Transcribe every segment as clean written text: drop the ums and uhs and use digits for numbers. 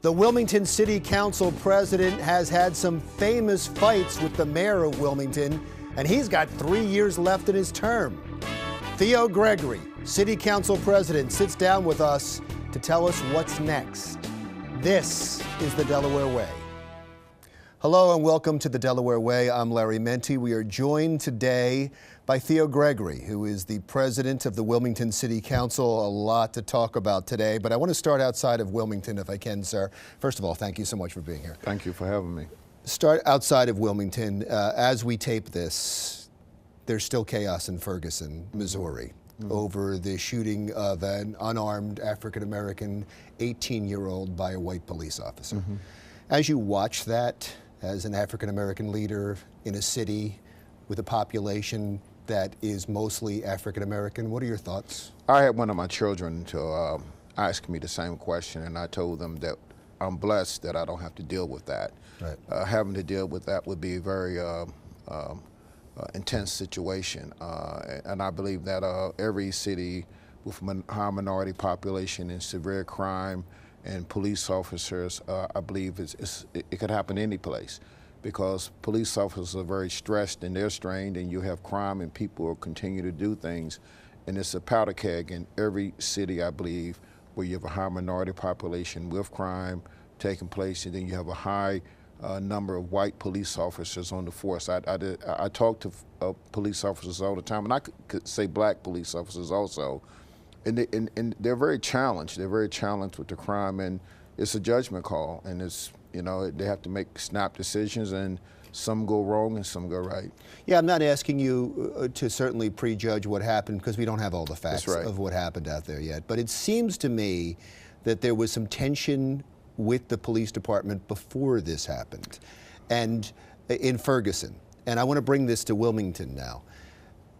The Wilmington City Council president has had some famous fights with the mayor of Wilmington, and he's got 3 years left in his term. Theo Gregory, City Council president, sits down with us to tell us what's next. This is the Delaware Way. Hello and welcome to the Delaware Way. I'm Larry Menti. We are joined today by Theo Gregory, who is the president of the Wilmington City Council. A lot to talk about today, but I want to start outside of Wilmington if I can, sir. First of all, thank you so much for being here. Thank you for having me. Start outside of Wilmington. As we tape this, there's still chaos in Ferguson, Missouri, over the shooting of an unarmed African-American 18-year-old by a white police officer. As you watch that, as an African-American leader in a city with a population that is mostly African-American, what are your thoughts? I had one of my children to ask me the same question, and I told them that I'm blessed that I don't have to deal with that. Right. Having to deal with that would be a very intense situation, and I believe that every city with a high minority population and severe crime and police officers, I believe it could happen any place, because police officers are very stressed and they're strained, and you have crime and people will continue to do things. And it's a powder keg in every city, I believe, where you have a high minority population with crime taking place, and then you have a high number of white police officers on the force. I talk to police officers all the time, and I could say black police officers also. And they're very challenged. They're very challenged with the crime, and it's a judgment call. And it's, you know, they have to make snap decisions, and some go wrong and some go right. Yeah, I'm not asking you to certainly prejudge what happened, because we don't have all the facts of what happened out there yet. But it seems to me that there was some tension with the police department before this happened, and in Ferguson. And I want to bring this to Wilmington now.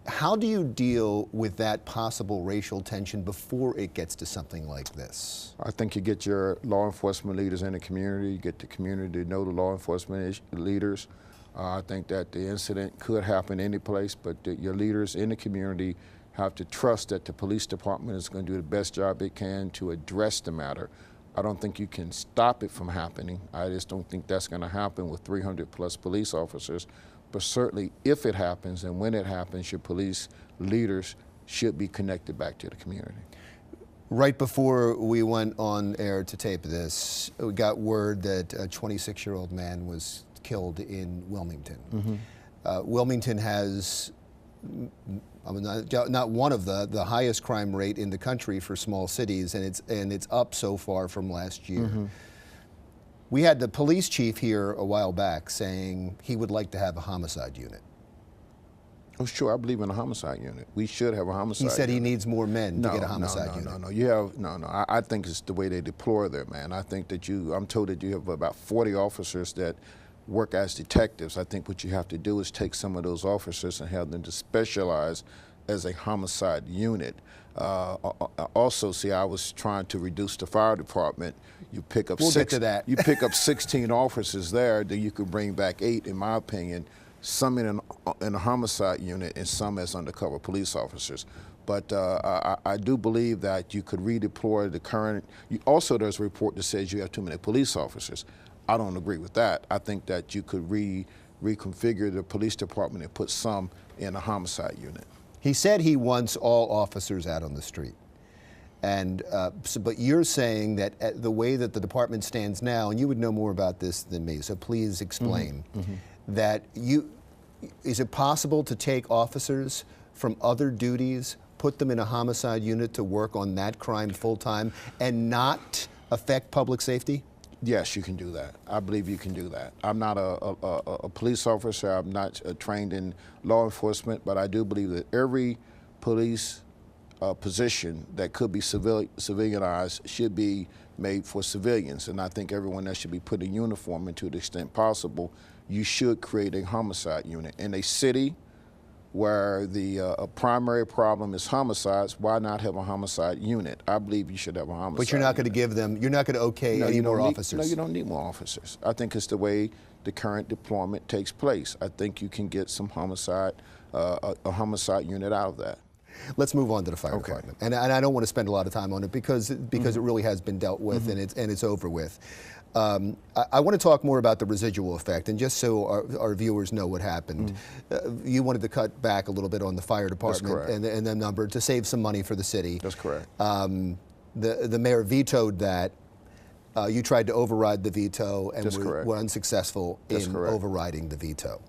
How do you deal with that possible racial tension before it gets to something like this? I think you get your law enforcement leaders in the community, you get the community to know the law enforcement leaders. I think that the incident could happen any place, but your leaders in the community have to trust that the police department is going to do the best job it can to address the matter. I don't think you can stop it from happening. I just don't think that's going to happen with 300 plus police officers. But certainly, if it happens and when it happens, your police leaders should be connected back to the community. Right before we went on air to tape this, we got word that a 26-year-old man was killed in Wilmington. Wilmington has not one of the highest crime rate in the country for small cities, and it's up so far from last year. We had the police chief here a while back saying he would like to have a homicide unit. Oh, sure, I believe in a homicide unit. We should have a homicide unit. He said he needs more men to get a homicide unit. I think it's the way they deploy there, man. I think that I'm told that you have about 40 officers that work as detectives. I think what you have to do is take some of those officers and have them to specialize as a homicide unit. Also, see, I was trying to reduce the fire department. You pick up You pick up 16 officers there, then you could bring back 8, in my opinion, some in a homicide unit and some as undercover police officers. But I do believe that you could redeploy the current. Also, there's a report that says you have too many police officers. I don't agree with that. I think that you could reconfigure the police department and put some in a homicide unit. He said he wants all officers out on the street. And but you're saying that the way that the department stands now, and you would know more about this than me, so please explain, that is it possible to take officers from other duties, put them in a homicide unit to work on that crime full time, and not affect public safety? Yes, you can do that. I believe you can do that. I'm not a police officer. I'm not trained in law enforcement, but I do believe that every police position that could be civilianized should be made for civilians. And I think everyone that should be put in uniform, and to the extent possible, you should create a homicide unit. In a city where the primary problem is homicides, why not have a homicide unit? I believe you should have a homicide But you're not going to give them, you're not going to okay any more officers. No, you don't need more officers. I think it's the way the current deployment takes place. I think you can get some homicide, a homicide unit out of that. Let's move on to the fire department. And I don't want to spend a lot of time on it because it really has been dealt with and it's over with. I want to talk more about the residual effect, and just so our viewers know what happened. You wanted to cut back a little bit on the fire department and the number to save some money for the city. That's correct. The mayor vetoed that. You tried to override the veto and were unsuccessful in overriding the veto.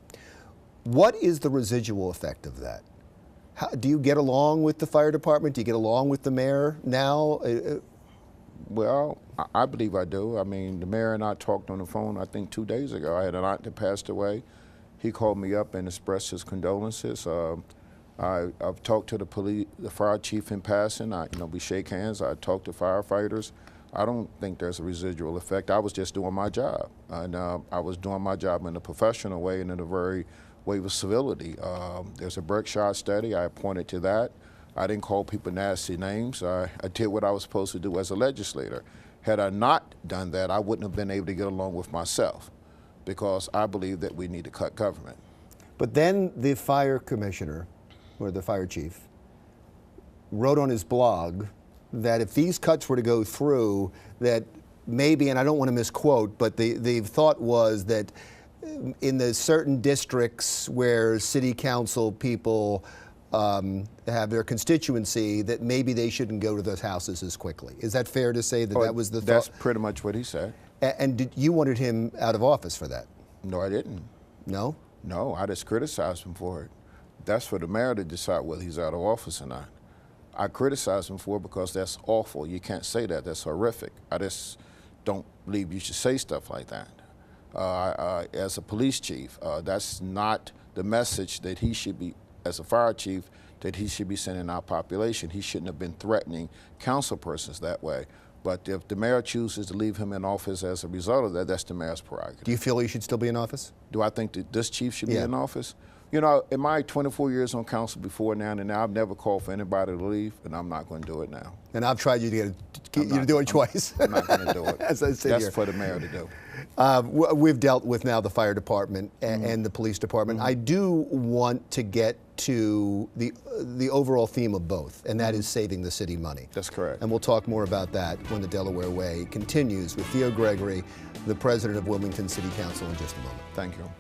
What is the residual effect of that? Do you get along with the fire department? Do you get along with the mayor now? Well, I believe I do. I mean, the mayor and I talked on the phone, I think 2 days ago. I had an aunt that passed away. He called me up and expressed his condolences. I've talked to the fire chief in passing. We shake hands. I talked to firefighters. I don't think there's a residual effect. I was just doing my job. And I was doing my job in a professional way and in a very way with civility. There's a Berkshire study. I pointed to that. I didn't call people nasty names. I did what I was supposed to do as a legislator. Had I not done that, I wouldn't have been able to get along with myself, because I believe that we need to cut government. But then the fire commissioner, or the fire chief, wrote on his blog that if these cuts were to go through, that maybe, and I don't want to misquote, but the thought was that in the certain districts where city council people have their constituency, that maybe they shouldn't go to those houses as quickly. Is that fair to say that that was the thought? That's pretty much what he said. And you wanted him out of office for that? No, I didn't. No? No, I just criticized him for it. That's for the mayor to decide whether he's out of office or not. I criticized him for it because that's awful. You can't say that. That's horrific. I just don't believe you should say stuff like that. As a police chief, that's not the message that he should be, as a fire chief, that he should be sending our population. He shouldn't have been threatening council persons that way. But if the mayor chooses to leave him in office as a result of that, that's the mayor's prerogative. Do you feel he should still be in office? Do I think that this chief should be in office? You know, in my 24 years on council before now and now, I've never called for anybody to leave, and I'm not going to do it now. And I've tried you to do it twice. I'm not going to do it. As I sit That's here. for the mayor to do. We've dealt with now the fire department and the police department. I do want to get to the overall theme of both, and that is saving the city money. That's correct. And we'll talk more about that when the Delaware Way continues with Theo Gregory, the president of Wilmington City Council, in just a moment. Thank you.